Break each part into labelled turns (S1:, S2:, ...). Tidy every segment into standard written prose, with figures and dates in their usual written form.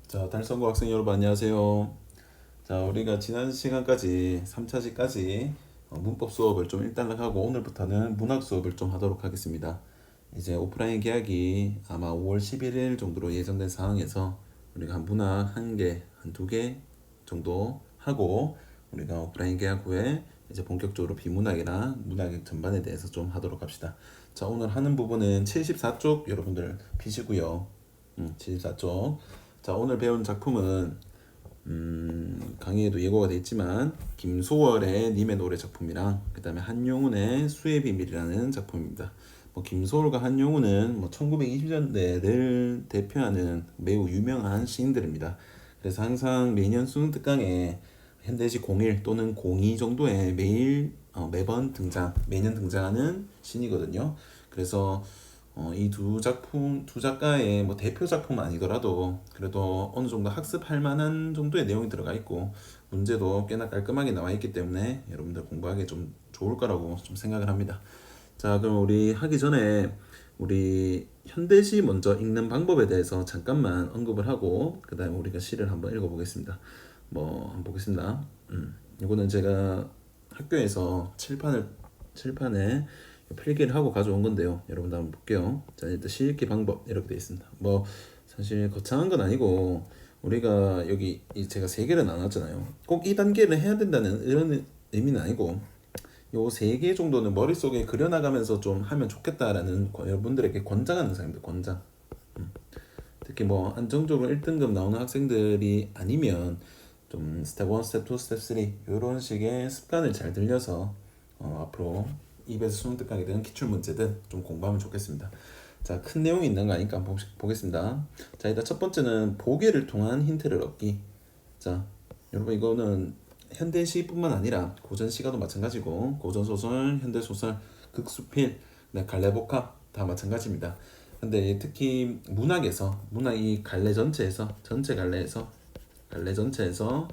S1: 자, 달성고 학생 여러분 안녕하세요. 자, 우리가 지난 시간까지 3차시까지 문법 수업을 좀 일단락 하고 오늘부터는 문학 수업을 좀 하도록 하겠습니다. 이제 오프라인 개학이 아마 5월 11일 정도로 예정된 상황에서 우리가 한 문학 한 개, 한 두 개 정도 하고 우리가 오프라인 개학 후에 이제 본격적으로 비문학이나 문학 전반에 대해서 좀 하도록 합시다. 자, 오늘 하는 부분은 74쪽 여러분들 피시고요. 74쪽. 자, 오늘 배운 작품은 강의에도 예고가 돼 있지만 김소월의 님의 노래 작품이랑 그다음에 한용운의 수의 비밀이라는 작품입니다. 뭐 김소월과 한용운은 뭐 1920년대를 대표하는 매우 유명한 시인들입니다. 그래서 항상 매년 수능 특강에 현대시 01 또는 02 정도에 매년 등장하는 신이거든요. 그래서 이 두 작품, 두 작가의 뭐 대표 작품은 아니더라도 그래도 어느 정도 학습할 만한 정도의 내용이 들어가 있고 문제도 꽤나 깔끔하게 나와 있기 때문에 여러분들 공부하기 좀 좋을 거라고 좀 생각을 합니다. 자, 그럼 우리 하기 전에 우리 현대시 먼저 읽는 방법에 대해서 잠깐만 언급을 하고 그 다음에 우리가 시를 한번 읽어보겠습니다. 뭐 한번 보겠습니다. 이거는 제가 학교에서 칠판에 필기를 하고 가져온 건데요. 여러분들 한번 볼게요. 자, 일단 시 읽기 방법 이렇게 되어 있습니다. 뭐 사실 거창한 건 아니고 우리가 여기 제가 세 개를 나눴잖아요. 꼭 이 단계를 해야 된다는 이런 의미는 아니고 요 세 개 정도는 머릿속에 그려나가면서 좀 하면 좋겠다라는 여러분들에게 권장하는 사람들 권장. 특히 뭐 안정적으로 1등급 나오는 학생들이 아니면 좀 스텝 1, 스텝 2, 스텝 3 이런 식의 습관을 잘 들려서 앞으로 입에서 수능 특강이 든 기출 문제든 좀 공부하면 좋겠습니다. 자, 큰 내용이 있는 거 아니까 한번 보겠습니다. 자, 일단 첫 번째는 보기를 통한 힌트를 얻기. 자, 여러분 이거는 현대시뿐만 아니라 고전시가도 마찬가지고 고전소설, 현대소설, 극수필, 갈래복합 다 마찬가지입니다. 근데 특히 문학이 전체 갈래 전체에서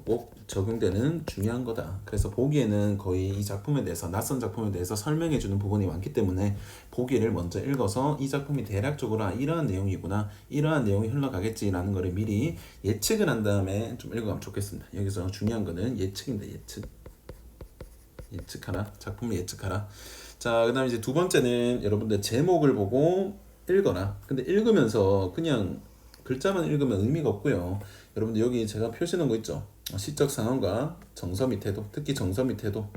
S1: 꼭 적용되는 중요한 거다. 그래서 보기에는 거의 이 작품에 대해서 낯선 작품에 대해서 설명해 주는 부분이 많기 때문에 보기를 먼저 읽어서 이 작품이 대략적으로 이러한 내용이구나, 이러한 내용이 흘러가겠지라는 거를 미리 예측을 한 다음에 좀 읽어가면 좋겠습니다. 여기서 중요한 거는 예측입니다. 예측하라. 작품을 예측하라. 자, 그다음에 이제 두 번째는 여러분들 제목을 보고 읽어라. 근데 읽으면서 그냥 글자만 읽으면 의미가 없고요. 여러분들 여기 제가 표시한 거 있죠? 시적 상황과 정서 및 태도, 특히 정서 및 태도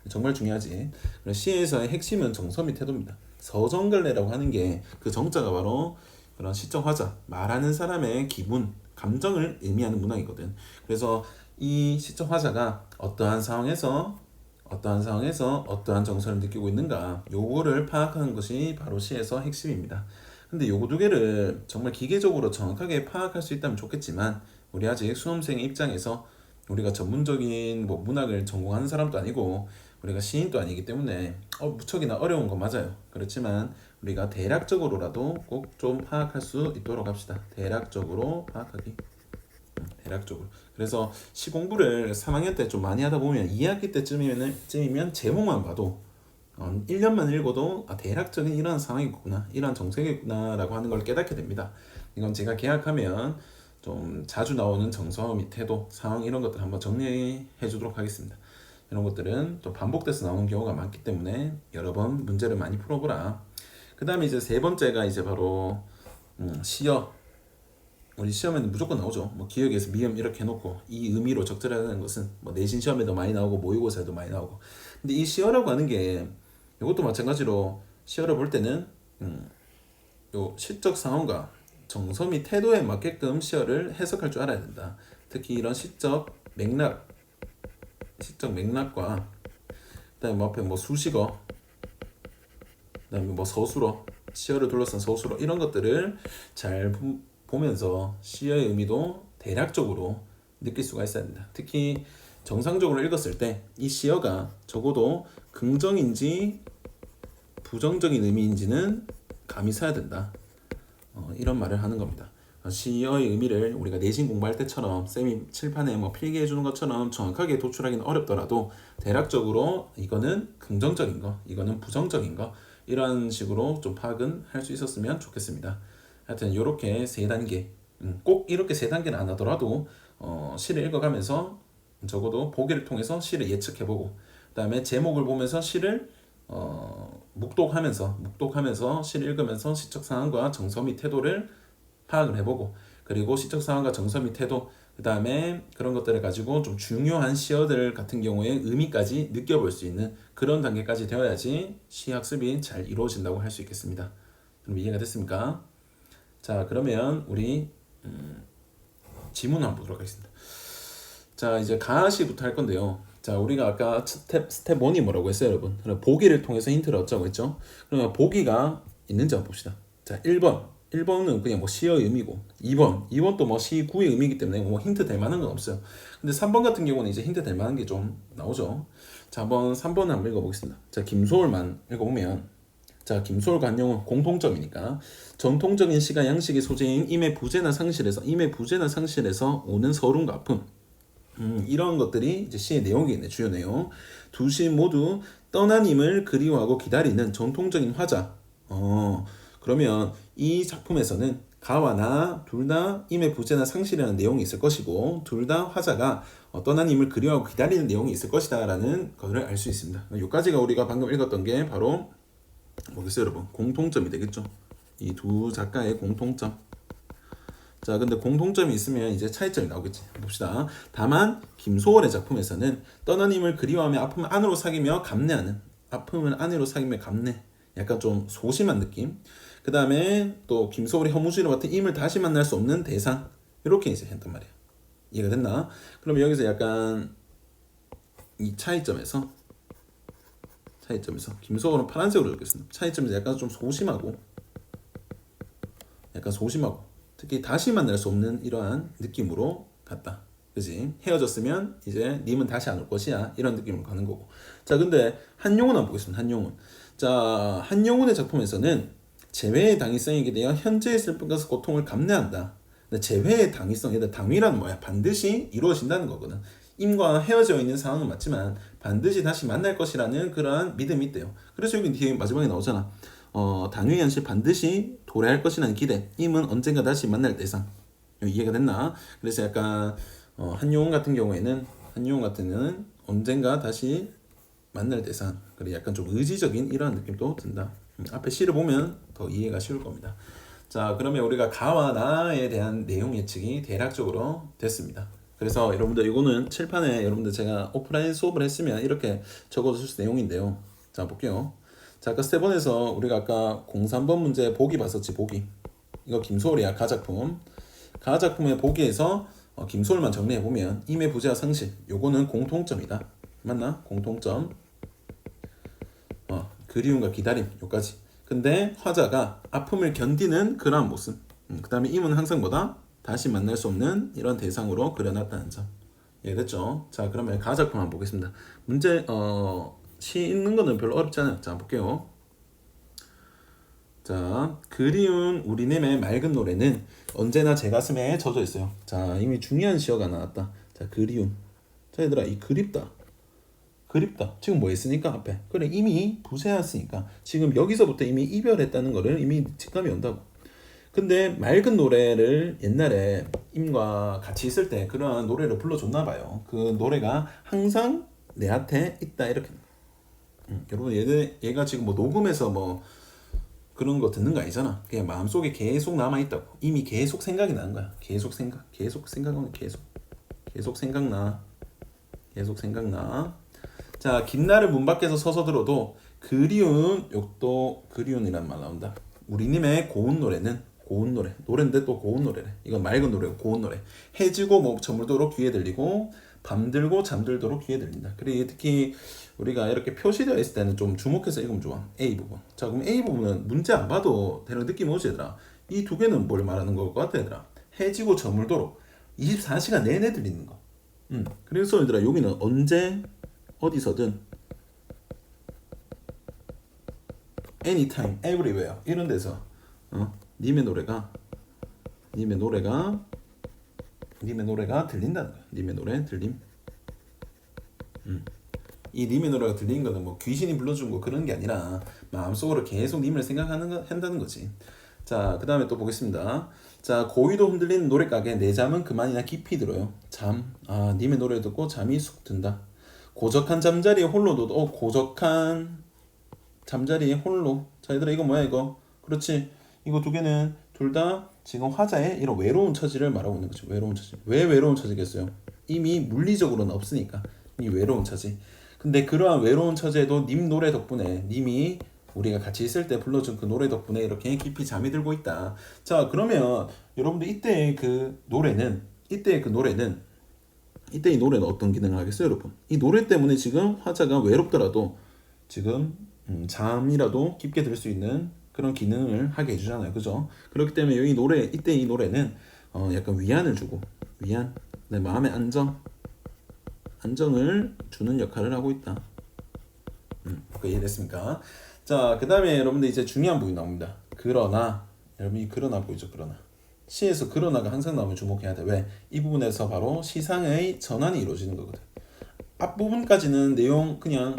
S1: 정말 중요하지. 시에서의 핵심은 정서 및 태도입니다. 서정갈래라고 하는 게 그 정자가 바로 그런 시적 화자, 말하는 사람의 기분, 감정을 의미하는 문항이거든. 그래서 이 시적 화자가 어떠한 정서를 느끼고 있는가, 요거를 파악하는 것이 바로 시에서 핵심입니다. 근데 요거 두 개를 정말 기계적으로 정확하게 파악할 수 있다면 좋겠지만 우리 아직 수험생의 입장에서 우리가 전문적인 뭐 문학을 전공하는 사람도 아니고 우리가 시인도 아니기 때문에 무척이나 어려운 건 맞아요. 그렇지만 우리가 대략적으로라도 꼭 좀 파악할 수 있도록 합시다. 대략적으로 파악하기. 대략적으로. 그래서 시 공부를 3학년 때 좀 많이 하다 보면 2학기 때쯤이면 제목만 봐도 1년만 읽어도 대략적인 이런 상황이구나, 이런 정책이구나 라고 하는 걸 깨닫게 됩니다. 이건 제가 계약하면 좀 자주 나오는 정서 및 태도, 상황 이런 것들 한번 정리해 주도록 하겠습니다. 이런 것들은 또 반복돼서 나오는 경우가 많기 때문에 여러 번 문제를 많이 풀어보라. 그 다음에 이제 세 번째가 이제 바로 시어. 우리 시험에는 무조건 나오죠. 뭐 기억에서 미음 이렇게 해놓고 이 의미로 적절하다는 것은 뭐 내신 시험에도 많이 나오고 모의고사에도 많이 나오고. 근데 이 시어라고 하는 게 이것도 마찬가지로 시어를 볼 때는 요 시적 상황과 정서 및 태도에 맞게끔 시어를 해석할 줄 알아야 된다. 특히 이런 시적 맥락과 그다음에 뭐 앞에 뭐 수식어, 그다음에 뭐 서술어, 시어를 둘러싼 서술어 이런 것들을 잘 보면서 시어의 의미도 대략적으로 느낄 수가 있어야 된다. 특히 정상적으로 읽었을 때 이 시어가 적어도 긍정인지 부정적인 의미인지는 감이 서야 된다. 이런 말을 하는 겁니다. 시어의 의미를 우리가 내신 공부할 때처럼 쌤이 칠판에 뭐 필기해 주는 것처럼 정확하게 도출하기는 어렵더라도 대략적으로 이거는 긍정적인 거, 이거는 부정적인 거 이런 식으로 좀 파악은 할 수 있었으면 좋겠습니다. 하여튼 이렇게 세 단계 꼭 이렇게 세 단계는 안 하더라도 시를 읽어가면서 적어도 보기를 통해서 시를 예측해보고 그다음에 제목을 보면서 시를 묵독하면서 시를 읽으면서 시적 상황과 정서 및 태도를 파악을 해보고 그리고 시적 상황과 정서 및 태도 그 다음에 그런 것들을 가지고 좀 중요한 시어들 같은 경우에 의미까지 느껴볼 수 있는 그런 단계까지 되어야지 시학습이 잘 이루어진다고 할 수 있겠습니다. 그럼 이해가 됐습니까? 자 그러면 우리 지문 한번 보도록 하겠습니다. 자 이제 가시부터 할 건데요. 자 우리가 아까 스텝 1이 뭐라고 했어요 여러분? 그럼 보기를 통해서 힌트를 얻자고 했죠. 그러면 보기가 있는지 한번 봅시다. 자 1번은 그냥 뭐 시의 의미고 2번도 뭐 시 구의 의미이기 때문에 뭐 힌트 될 만한 건 없어요. 근데 3번 같은 경우는 이제 힌트 될 만한 게 좀 나오죠. 자 한번 3번을 한번 읽어보겠습니다. 자 김소월만 읽어보면 자 김소월과 한영은 공통점이니까 전통적인 시가 양식의 소재인 임의 부재나 상실에서 오는 서름과 아픔 이런 것들이 이제 시의 내용이겠네. 주요 내용. 두 시 모두 떠난 임을 그리워하고 기다리는 전통적인 화자. 그러면 이 작품에서는 가와 나 둘 다 임의 부재나 상실이라는 내용이 있을 것이고 둘 다 화자가 떠난 임을 그리워하고 기다리는 내용이 있을 것이다 라는 것을 알 수 있습니다. 여기까지가 우리가 방금 읽었던 게 바로 뭐겠어요 여러분? 공통점이 되겠죠. 이 두 작가의 공통점. 자, 근데 공통점이 있으면 이제 차이점이 나오겠지. 봅시다. 다만 김소월의 작품에서는 떠난 힘을 그리워하며 아픔을 안으로 사귀며 감내하는 감내. 약간 좀 소심한 느낌. 그 다음에 또 김소월이 허무주의로 같은 임을 다시 만날 수 없는 대상. 이렇게 이제 했단 말이야. 이해가 됐나? 그럼 여기서 약간 이 차이점에서 김소월은 파란색으로 적겠습니다. 차이점에서 약간 좀 소심하고 특히 다시 만날 수 없는 이러한 느낌으로 갔다. 그지? 헤어졌으면 이제 님은 다시 안 올 것이야. 이런 느낌으로 가는 거고. 자, 근데 한용운 한번 보겠습니다. 한용운. 자, 한용운의 작품에서는 재회의 당위성이게 되어 현재의 슬픔과 고통을 감내한다. 근데 재회의 당위성, 얘들 당위란 뭐야? 반드시 이루어진다는 거거든. 임과 헤어져 있는 상황은 맞지만 반드시 다시 만날 것이라는 그러한 믿음이 있대요. 그래서 여기 뒤에 마지막에 나오잖아. 당위 현실 반드시 도래할 것이라는 기대. 임은 언젠가 다시 만날 대상. 이해가 됐나? 그래서 약간 한용운 같은 경우에는 언젠가 다시 만날 대상. 그래 약간 좀 의지적인 이러한 느낌도 든다. 앞에 시를 보면 더 이해가 쉬울 겁니다. 자 그러면 우리가 가와 나에 대한 내용 예측이 대략적으로 됐습니다. 그래서 여러분들 이거는 칠판에 여러분들 제가 오프라인 수업을 했으면 이렇게 적어줄 수 내용인데요. 자 볼게요. 자 아까 스텝 1에서 우리가 아까 03번 문제 보기 봤었지. 보기 이거 김소월이야. 가작품의 보기에서 김소월만 정리해보면 임의 부재와 상실 요거는 공통점이다. 맞나? 공통점. 그리움과 기다림 요까지. 근데 화자가 아픔을 견디는 그러한 모습. 그 다음에 임은 항상 뭐다? 다시 만날 수 없는 이런 대상으로 그려놨다는 점. 이해됐죠? 자 그러면 가작품 한번 보겠습니다. 문제 시 읽는 거는 별로 어렵지 않아요. 자 볼게요. 자 그리운 우리님의 맑은 노래는 언제나 제 가슴에 젖어 있어요. 자 이미 중요한 시어가 나왔다. 자 그리움. 자 얘들아 이 그립다. 지금 뭐 했으니까 앞에 그래 이미 부재했으니까 지금 여기서부터 이미 이별했다는 거를 이미 직감이 온다고. 근데 맑은 노래를 옛날에 임과 같이 있을 때 그런 노래를 불러줬나 봐요. 그 노래가 항상 내 앞에 있다 이렇게. 여러분 얘가 지금 뭐 녹음해서 뭐 그런 거 듣는 거 아니잖아. 그냥 마음속에 계속 남아있다고. 이미 계속 생각이 나는 거야. 계속 생각하면 계속 생각나. 자 김나를 문 밖에서 서서 들어도 그리운이란 말 나온다. 우리님의 고운 노래인데 또 고운 노래래. 이건 맑은 노래고 고운 노래. 해지고 뭐 저물도록 귀에 들리고 밤들고 잠들도록 귀에 들린다. 그리고 특히 우리가 이렇게 표시되어 있을 때는 좀 주목해서 읽으면 좋아. A 부분. 자 그럼 A 부분은 문제 안 봐도 되는 느낌 오지 얘들아. 이 두 개는 뭘 말하는 것 같아 얘들아. 해지고 저물도록 24시간 내내 들리는 거. 그래서 얘들아 여기는 언제 어디서든 anytime, everywhere 이런 데서 님의 노래가 들린다는 거야. 님의 노래 들림. 이 님의 노래가 들리는 거는 뭐 귀신이 불러준 거 그런 게 아니라 마음속으로 계속 님을 한다는 거지. 자, 그 다음에 또 보겠습니다. 자, 고의도 흔들리는 노랫가게 내 잠은 그만이나 깊이 들어요. 잠. 아, 님의 노래 듣고 잠이 쑥 든다. 고적한 잠자리에 홀로도 고적한 잠자리에 홀로. 자, 얘들아 이거 뭐야 이거? 그렇지. 이거 두 개는 둘 다 지금 화자의 이런 외로운 처지를 말하고 있는 거죠. 외로운 처지. 왜 외로운 처지겠어요? 이미 물리적으로는 없으니까. 이 외로운 처지. 근데 그러한 외로운 처지에도 님 노래 덕분에 님이 우리가 같이 있을 때 불러준 그 노래 덕분에 이렇게 깊이 잠이 들고 있다. 자, 그러면 여러분들 이때 이 노래는 어떤 기능을 하겠어요, 여러분? 이 노래 때문에 지금 화자가 외롭더라도 지금 잠이라도 깊게 들 수 있는 그런 기능을 하게 해주잖아요, 그죠? 그렇기 때문에 이때 이 노래는 약간 위안을 주고 내 마음의 안정을 주는 역할을 하고 있다. 그 이해됐습니까? 자, 그 다음에 여러분들 이제 중요한 부분이 나옵니다. 그러나 여러분이 그러나 보이죠, 그러나. 시에서 그러나가 항상 나오면 주목해야 돼. 왜? 이 부분에서 바로 시상의 전환이 이루어지는 거거든. 앞부분까지는 내용 그냥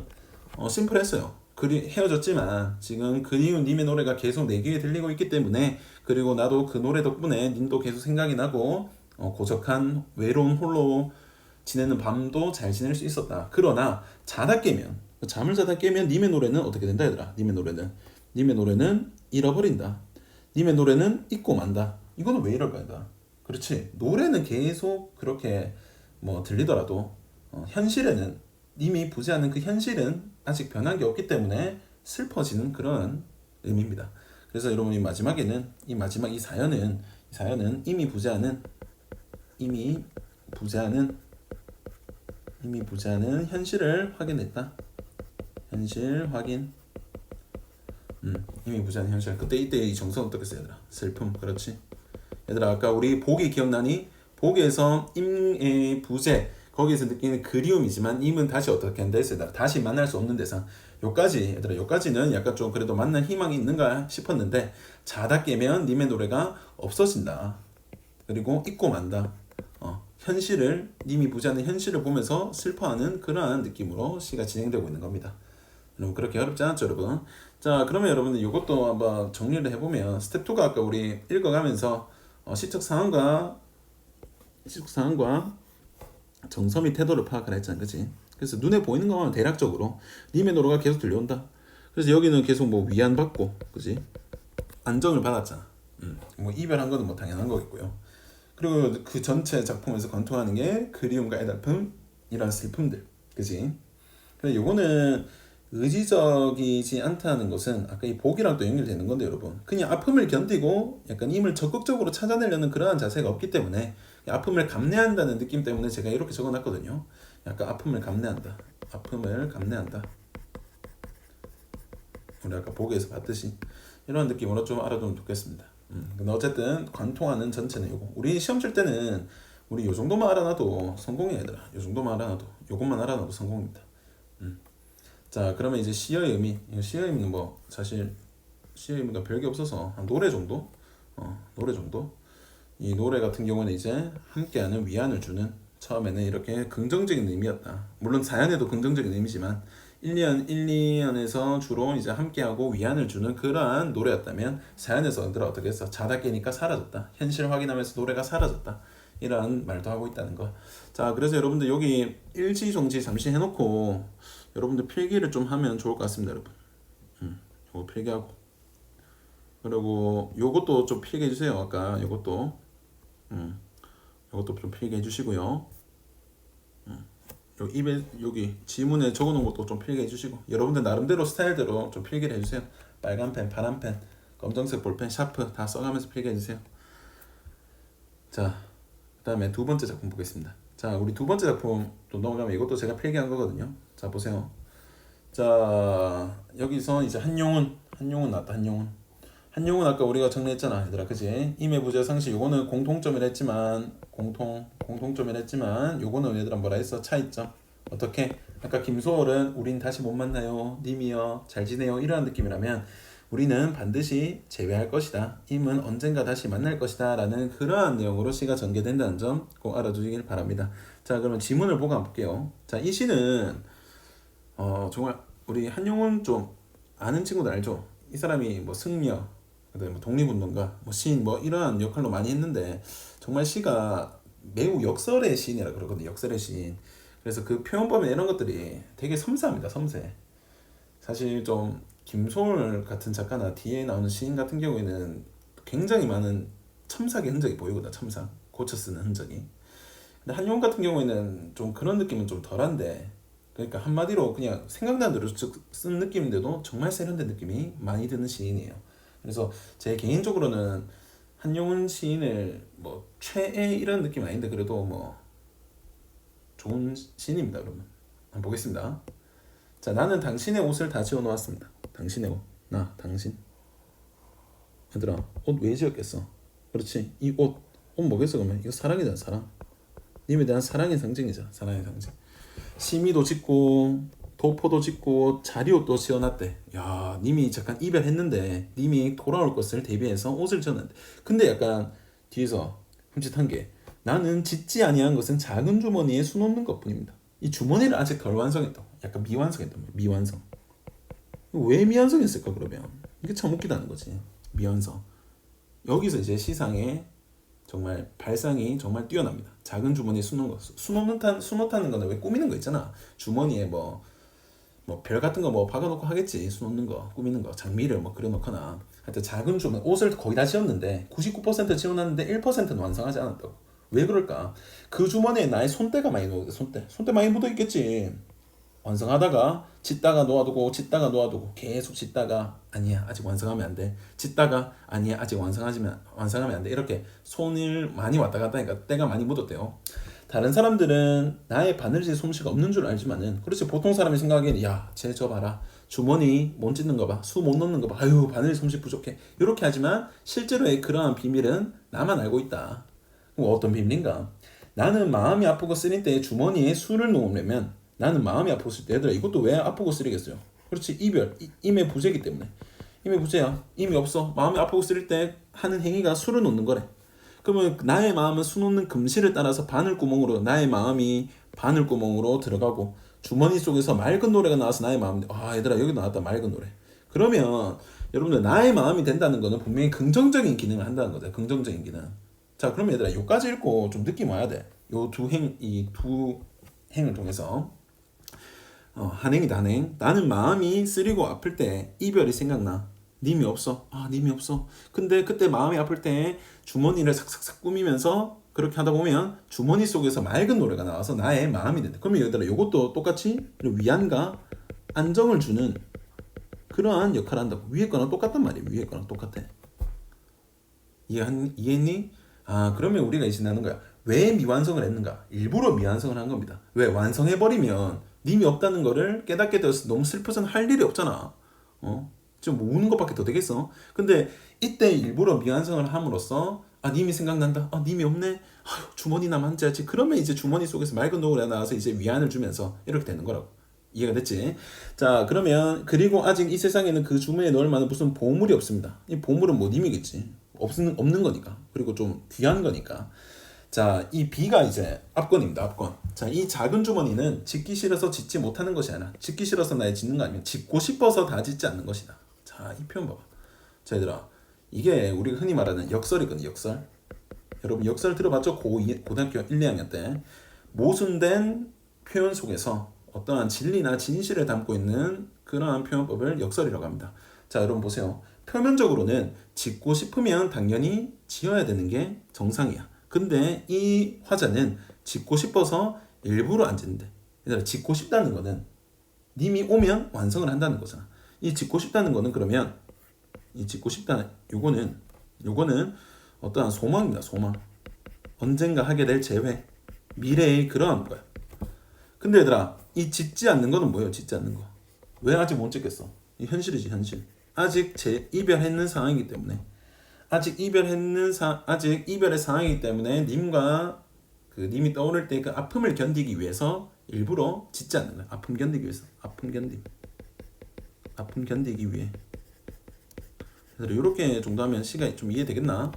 S1: 심플했어요. 헤어졌지만 지금 그리운 님의 노래가 계속 내 귀에 들리고 있기 때문에, 그리고 나도 그 노래 덕분에 님도 계속 생각이 나고 고적한 외로운 홀로 지내는 밤도 잘 지낼 수 있었다. 그러나 잠을 자다 깨면 님의 노래는 어떻게 된다 얘들아. 님의 노래는 잃어버린다. 님의 노래는 잊고 만다. 이거는 왜 이럴까 얘들아. 그렇지. 노래는 계속 그렇게 뭐 들리더라도 현실에는 님이 부재하는 그 현실은 아직 변한 게 없기 때문에 슬퍼지는 그런 의미입니다. 그래서 여러분이 마지막에는 이 사연은 이미 부재하는 현실을 확인했다. 현실 확인. 이미 부재하는 현실. 이때 이 정서는 어떻겠어요, 얘들아? 슬픔. 그렇지. 얘들아 아까 우리 복이 기억나니? 복에서 임의 부재. 거기에서 느끼는 그리움이지만 임은 다시 어떻게 한다 했어요. 다시 만날 수 없는 대상. 요까지는 약간 좀 그래도 만날 희망이 있는가 싶었는데, 자다 깨면 님의 노래가 없어진다. 그리고 잊고 만다. 님이 부재하는 현실을 보면서 슬퍼하는 그러한 느낌으로 시가 진행되고 있는 겁니다. 여러분 그렇게 어렵지 않죠, 여러분? 자, 그러면 여러분들 이것도 한번 정리를 해보면, 스텝 2가 아까 우리 읽어가면서 시적 상황과 정서 및 태도를 파악하라 했잖아, 그치? 그래서 눈에 보이는 것만 대략적으로 님의 노래가 계속 들려온다. 그래서 여기는 계속 뭐 위안받고, 그치? 안정을 받았잖아. 뭐 이별한 거는 뭐 당연한 거겠고요. 그리고 그 전체 작품에서 관통하는 게 그리움과 애달픔, 이런 슬픔들, 그치? 그래서 요거는 의지적이지 않다는 것은 아까 이 복이랑 또 연결되는 건데, 여러분 그냥 아픔을 견디고 약간 힘을 적극적으로 찾아내려는 그러한 자세가 없기 때문에, 아픔을 감내한다는 느낌 때문에 제가 이렇게 적어놨거든요. 약간 아픔을 감내한다. 우리 아까 복에서 봤듯이 이런 느낌으로 좀 알아두면 좋겠습니다. 근데 어쨌든 관통하는 전체는 요거. 우리 시험 칠 때는 우리 요 정도만 알아놔도 성공이야 얘들아. 요것만 알아놔도 성공입니다. 자, 그러면 이제 시의 의미. 시의 의미는 뭐 사실 시의 의미가 별게 없어서 한 노래 정도. 이 노래 같은 경우는 이제 함께하는 위안을 주는, 처음에는 이렇게 긍정적인 의미였다. 물론 사연에도 긍정적인 의미지만 2년에서 주로 이제 함께하고 위안을 주는 그러한 노래였다면, 사연에서 어떻게 했어? 자다 깨니까 사라졌다. 현실 확인하면서 노래가 사라졌다. 이런 말도 하고 있다는 거. 자, 그래서 여러분들 여기 일지정지 잠시 해놓고 여러분들 필기를 좀 하면 좋을 것 같습니다, 여러분. 요거 필기하고, 그리고 요것도 좀 필기해 주세요. 아까 요것도 좀 필기해 주시고요. 여기 지문에 적어놓은 것도 좀 필기해 주시고, 여러분들 나름대로 스타일대로 좀 필기를 해주세요. 빨간 펜, 파란 펜, 검정색 볼펜, 샤프 다 써가면서 필기해 주세요. 자, 그 다음에 두 번째 작품 보겠습니다. 자, 우리 두 번째 작품 또 넘어가면 이것도 제가 필기한 거거든요. 자, 보세요. 자, 여기서 이제 한용운 나왔다. 한용운 아까 우리가 정리했잖아, 얘들아, 그지? 임의부재 상시. 요거는 공통점이랬지만 요거는 얘들아 뭐라 했어? 차이점. 어떻게? 아까 김소월은 우린 다시 못 만나요, 님이요 잘 지내요, 이런 느낌이라면, 우리는 반드시 재회할 것이다, 임은 언젠가 다시 만날 것이다 라는 그러한 내용으로 시가 전개된다는 점 꼭 알아두시길 바랍니다. 자, 그러면 지문을 보고 한번 볼게요. 자, 이 시는 정말 우리 한용운 좀 아는 친구들 알죠? 이 사람이 뭐 승려, 그다음에 뭐 독립운동가, 뭐 시인 뭐 이러한 역할로 많이 했는데 정말 시가 매우 역설의 시인이라 그러거든요. 역설의 시인. 그래서 그 표현법이나 이런 것들이 되게 섬세합니다. 섬세. 사실 좀 김소월 같은 작가나 뒤에 나오는 시인 같은 경우에는 굉장히 많은 첨삭의 흔적이 보이거든. 첨삭. 고쳐 쓰는 흔적이. 근데 한용 같은 경우에는 좀 그런 느낌은 좀 덜한데, 그러니까 한마디로 그냥 생각나는 대로 쓴 느낌인데도 정말 세련된 느낌이 많이 드는 시인이에요. 그래서 제 개인적으로는 한용운 시인을 뭐 최애 이런 느낌 아닌데 그래도 뭐 좋은 시인입니다. 그러면 한번 보겠습니다. 자, 나는 당신의 옷을 다 지어 놓았습니다. 당신의 옷. 나 당신. 얘들아, 옷 왜 지었겠어? 그렇지. 이 옷 뭐겠어 그러면? 이거 사랑이잖아. 사랑. 님에 대한 사랑의 상징이죠. 사랑의 상징. 심의도 짓고 도포도 짓고 자리옷도 지어놨대. 야, 님이 잠깐 이별했는데 님이 돌아올 것을 대비해서 옷을 지었는데, 근데 약간 뒤에서 흠칫한 게, 나는 짓지 아니한 것은 작은 주머니에 수놓는 것뿐입니다. 이 주머니를 아직 덜 완성했다고. 약간 미완성했단 말이야. 미완성. 왜 미완성했을까 그러면? 이게 참 웃기다는 거지. 미완성. 여기서 이제 시상에 정말 발상이 정말 뛰어납니다. 작은 주머니에 수놓는 거. 수놓다는 거는 왜 꾸미는 거 있잖아. 주머니에 뭐 별 같은 거 뭐 박아놓고 하겠지. 수놓는 거, 꾸미는 거, 장미를 뭐 그려놓거나. 하여튼 작은 주머니, 옷을 거의 다 지었는데 99% 지어놨는데 1%는 완성하지 않았다고. 왜 그럴까? 그 주머니에 나의 손때가 많이 묻어. 손때 많이 묻어 있겠지. 완성하다가 짓다가 놓아두고 짓다가 놓아두고 계속 짓다가 아니야 아직 완성하면 안 돼. 짓다가 아니야 아직 완성하면 안 돼. 이렇게 손을 많이 왔다 갔다 하니까 때가 많이 묻었대요. 다른 사람들은 나의 바느질 솜씨가 없는 줄 알지만은, 그렇지, 보통 사람이 생각하기에는 야쟤 저 봐라, 주머니 못 찢는 거 봐, 수 못 넣는 거 봐, 아유 바느질 솜씨 부족해, 이렇게 하지만 실제로의 그러한 비밀은 나만 알고 있다. 어떤 비밀인가? 나는 마음이 아프고 쓰릴 때 주머니에 수를 놓으려면, 나는 마음이 아팠을 때, 얘들아 이것도 왜 아프고 쓰리겠어요? 그렇지, 이별, 임의 부재이기 때문에. 임의 부재야. 임이 없어. 마음이 아프고 쓰릴 때 하는 행위가 수를 놓는 거래. 그러면 나의 마음은 수 놓는 금실을 따라서 바늘구멍으로, 나의 마음이 바늘구멍으로 들어가고, 주머니 속에서 맑은 노래가 나와서 나의 마음, 아 얘들아 여기 나왔다 맑은 노래. 그러면 여러분들 나의 마음이 된다는 거는 분명히 긍정적인 기능을 한다는 거죠. 긍정적인 기능. 자, 그러면 얘들아 요까지 읽고 좀 느낌 와야 돼. 이 두 행을 통해서. 한행이다, 한행. 나는 마음이 쓰리고 아플 때 이별이 생각나. 님이 없어. 아, 님이 없어. 근데 그때 마음이 아플 때 주머니를 삭삭삭 꾸미면서 그렇게 하다 보면 주머니 속에서 맑은 노래가 나와서 나의 마음이 된다. 그러면 얘들아 이것도 똑같이 위안과 안정을 주는 그러한 역할을 한다고. 위에 거랑 똑같단 말이에요. 위에 거랑 똑같아. 이해했니? 아, 그러면 우리가 이제 나는 거야. 왜 미완성을 했는가? 일부러 미완성을 한 겁니다. 왜? 완성해버리면 님이 없다는 거를 깨닫게 되어서 너무 슬퍼서 할 일이 없잖아. 지금 뭐 우는 것밖에 더 되겠어? 근데 이때 일부러 미완성을 함으로써, 아 님이 생각난다. 아 님이 없네. 아휴 주머니나 만져야지. 그러면 이제 주머니 속에서 맑은 노래가 나와서 이제 위안을 주면서 이렇게 되는 거라고. 이해가 됐지? 자, 그러면 그리고 아직 이 세상에는 그 주머니에 넣을 만한 무슨 보물이 없습니다. 이 보물은 뭐 님이겠지. 없는 거니까. 그리고 좀 귀한 거니까. 자, 이 B가 이제 압권입니다. 압권. 자, 이 작은 주머니는 짓기 싫어서 짓지 못하는 것이 아니라, 짓기 싫어서 나의 짓는 거 아니면 짓고 싶어서 다 짓지 않는 것이다. 자, 이 표현 봐봐. 자, 얘들아, 이게 우리가 흔히 말하는 역설이거든요. 역설. 여러분 역설 들어봤죠? 고등학교 1, 2학년 때. 모순된 표현 속에서 어떠한 진리나 진실을 담고 있는 그러한 표현법을 역설이라고 합니다. 자, 여러분 보세요. 표면적으로는 짓고 싶으면 당연히 지어야 되는 게 정상이야. 근데 이 화자는 짓고 싶어서 일부러 안 짓는데. 얘들아, 짓고 싶다는 거는 님이 오면 완성을 한다는 거잖아. 이 짓고 싶다는 거는 그러면 이 짓고 싶다는 요거는 어떠한 소망입니다. 소망. 언젠가 하게 될 재회. 미래의 그러한 거야. 근데 얘들아, 이 짓지 않는 거는 뭐예요? 짓지 않는 거. 왜 아직 못 짓겠어? 이 현실이지, 현실. 아직 이별했는 상황이기 때문에. 아직 이별의 상황이기 때문에 님과 님이 떠오를 때 그 아픔을 견디기 위해서 일부러 짓지 않는 거야. 아픔 견디기 위해서. 아픔 견디기 위해. 이렇게 정도 하면 시가 좀 이해되겠나?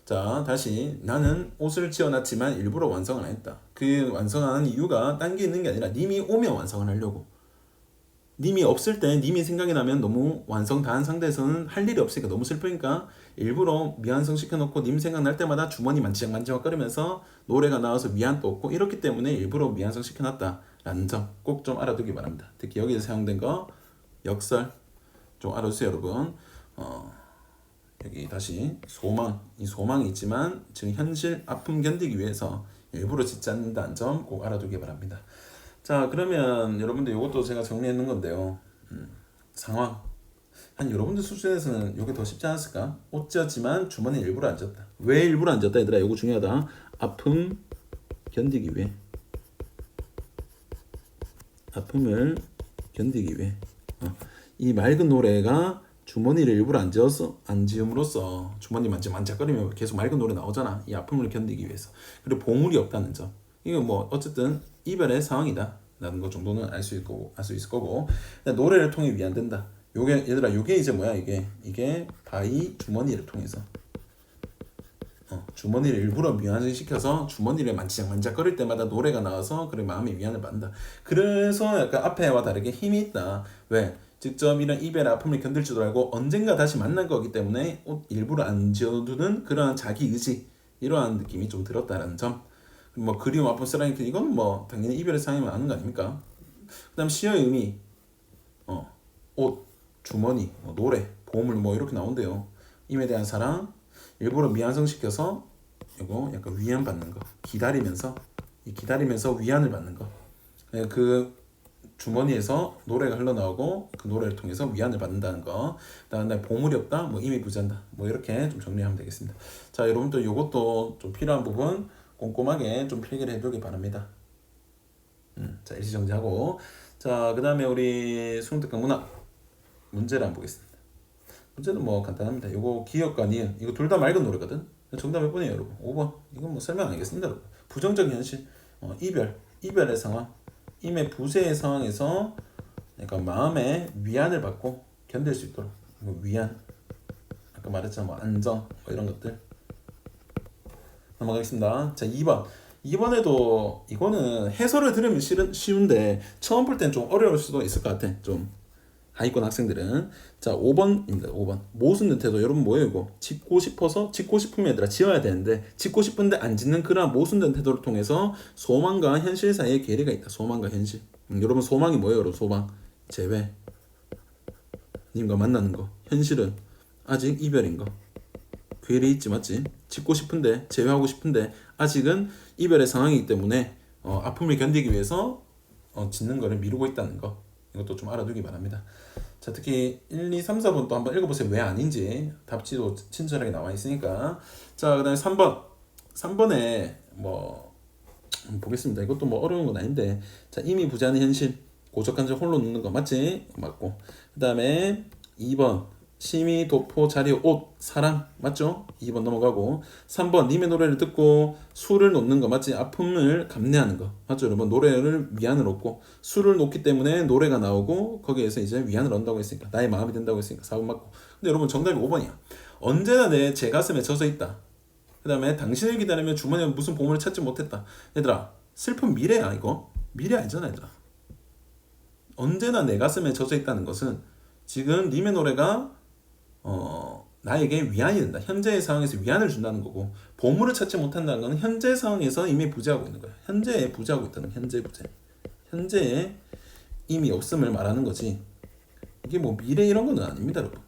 S1: 자, 다시. 나는 옷을 지어놨지만 일부러 완성을 안 했다. 그 완성하는 이유가 딴 게 있는 게 아니라 님이 오면 완성을 하려고. 님이 없을 때 님이 생각이 나면 너무 완성 다한 상태에서는 할 일이 없으니까 너무 슬프니까 일부러 미완성 시켜놓고 님 생각날 때마다 주머니 만지작만지작 거리면서 노래가 나와서 위안도 없고 이렇기 때문에 일부러 미완성 시켜놨다라는 점 꼭 좀 알아두기 바랍니다. 특히 여기서 사용된 거 역설 좀 알아주세요 여러분. 여기 다시 소망, 이 소망이 있지만 지금 현실 아픔 견디기 위해서 일부러 짓지 않는다는 점 꼭 알아두기 바랍니다. 자 그러면 여러분들 이것도 제가 정리해 놓은 건데요. 상황 한 여러분들 수준에서는 이게 더 쉽지 않았을까? 어쩌지만 주머니 일부러 안 졌다. 왜 일부러 안 졌다 얘들아? 이거 중요하다. 아픔 견디기 위해. 아픔을 견디기 위해. 이 맑은 노래가 주머니를 일부러 안 지음으로써 주머니 만지작거리면 계속 맑은 노래 나오잖아. 이 아픔을 견디기 위해서. 그리고 보물이 없다는 점. 이거 뭐 어쨌든 이별의 상황이다 라는 것 정도는 알 수 있을 거고 노래를 통해 위안된다. 요게 얘들아 요게 이제 뭐야 이게 바이 주머니를 통해서 주머니를 일부러 미완성시켜서 주머니를 만지작거릴 때마다 노래가 나와서 그래 마음의 위안을 받는다. 그래서 약간 앞에와 다르게 힘이 있다. 왜? 직접 이런 이별의 아픔을 견딜 줄도 알고 언젠가 다시 만날 거기 때문에 일부러 안 지어두는 그런 자기 의지 이러한 느낌이 좀 들었다라는 점. 뭐 그리움 아픔 쓰라니 이건 뭐 당연히 이별의 상황이면 아는 거 아닙니까? 그다음 시의 의미 옷 주머니 노래 보물 뭐 이렇게 나온대요. 임에 대한 사랑 일부러 미완성시켜서 이거 약간 위안 받는 거 기다리면서 위안을 받는 거. 그 주머니에서 노래가 흘러나오고 그 노래를 통해서 위안을 받는다는 거. 그다음에 보물이 없다 뭐 이미 부자다 뭐 이렇게 좀 정리하면 되겠습니다. 자 여러분들 이것도 좀 필요한 부분 꼼꼼하게 좀 필기를 해두기 바랍니다. 자 일시정지하고 자 그 다음에 우리 수능특강 문학 문제를 한번 보겠습니다. 문제는 뭐 간단합니다. 이거 기억과 니은 이거 둘 다 맑은 노래거든. 정답 몇 번이에요 여러분? 5번. 이건 뭐 설명 안 하겠습니다 여러분. 부정적 현실 이별의 상황 임의 부재의 상황에서 약간 마음의 위안을 받고 견딜 수 있도록 뭐 위안 아까 말했잖아 뭐 안정 뭐 이런 것들 넘어가겠습니다. 자 2번에도 이거는 해설을 들으면 쉬운데 처음 볼 땐 좀 어려울 수도 있을 것 같아. 좀 하위권 학생들은. 자 5번입니다. 5번 모순된 태도. 여러분 뭐예요 이거? 짓고 싶으면 얘들아 지어야 되는데 짓고 싶은데 안 짓는 그런 모순된 태도를 통해서 소망과 현실 사이에 괴리가 있다. 소망과 현실. 여러분 소망이 뭐예요 여러분? 소망 재회 님과 만나는 거. 현실은 아직 이별인 거. 괴리 있지 맞지? 짓고 싶은데 제외하고 싶은데 아직은 이별의 상황이기 때문에 아픔을 견디기 위해서 짓는 거를 미루고 있다는 거. 이것도 좀 알아두기 바랍니다. 자 특히 1, 2, 3, 4번 또 한번 읽어보세요. 왜 아닌지 답지도 친절하게 나와 있으니까. 자 그다음에 3번에 뭐 보겠습니다. 이것도 뭐 어려운 건 아닌데 자 이미 부재하는 현실 고적한적 홀로 눕는 거 맞지? 맞고 그 다음에 2번 심의, 도포, 자리, 옷, 사랑 맞죠? 2번 넘어가고 3번 님의 노래를 듣고 술을 놓는 거 맞지? 아픔을 감내하는 거 맞죠? 여러분 노래를 위안을 얻고 술을 놓기 때문에 노래가 나오고 거기에서 이제 위안을 얻는다고 했으니까 나의 마음이 된다고 했으니까 4번 맞고. 근데 여러분 정답이 5번이야. 언제나 내 제 가슴에 젖어 있다. 그 다음에 당신을 기다리며 주머니에 무슨 보물을 찾지 못했다. 얘들아 슬픈 미래야 이거. 미래 아니잖아 얘들아. 언제나 내 가슴에 젖어 있다는 것은 지금 님의 노래가 나에게 위안이 된다. 현재의 상황에서 위안을 준다는 거고 보물을 찾지 못한다는 것은 현재 상황에서 이미 부재하고 있는 거야. 현재에 부재하고 있다는 현재 부재. 현재에 이미 없음을 말하는 거지. 이게 뭐 미래 이런 거는 아닙니다, 여러분.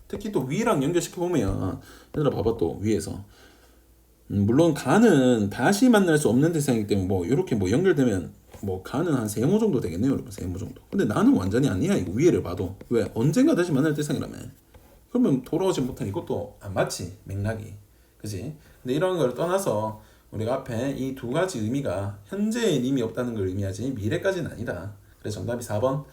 S1: 특히 또 위랑 연결시켜 보면 얘들아 봐봐 또 위에서 물론 가는 다시 만날 수 없는 대상이기 때문에 뭐 이렇게 뭐 연결되면 뭐 가는 한 세모 정도 되겠네요, 여러분. 세모 정도. 근데 나는 완전히 아니야. 이거 위에를 봐도 왜 언젠가 다시 만날 대상이라며. 그러면 돌아오지 못한 이것도 안 맞지 맥락이, 그지? 근데 이런 걸 떠나서 우리가 앞에 이 두 가지 의미가 현재의 님이 없다는 걸 의미하지 미래까지는 아니다. 그래서 정답이 4번.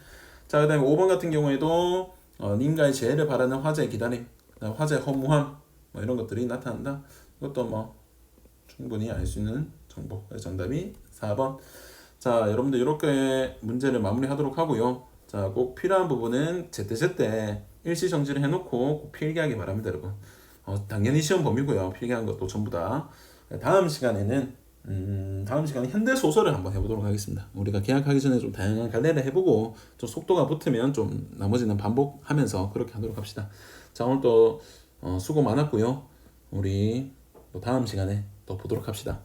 S1: 자 그다음에 5번 같은 경우에도 님과의 재회를 바라는 화제의 기다림, 화제의 허무함 뭐 이런 것들이 나타난다. 이것도 뭐 충분히 알 수 있는 정보. 그래서 정답이 4번. 자 여러분들 이렇게 문제를 마무리하도록 하고요. 자 꼭 필요한 부분은 제때제때 일시 정지를 해놓고 꼭 필기하기 바랍니다, 여러분. 당연히 시험 범위고요. 필기한 것도 전부 다. 다음 시간에는 다음 시간에 현대 소설을 한번 해보도록 하겠습니다. 우리가 계약하기 전에 좀 다양한 갈래를 해보고 좀 속도가 붙으면 좀 나머지는 반복하면서 그렇게 하도록 합시다. 자, 오늘 또 수고 많았고요. 우리 또 다음 시간에 또 보도록 합시다.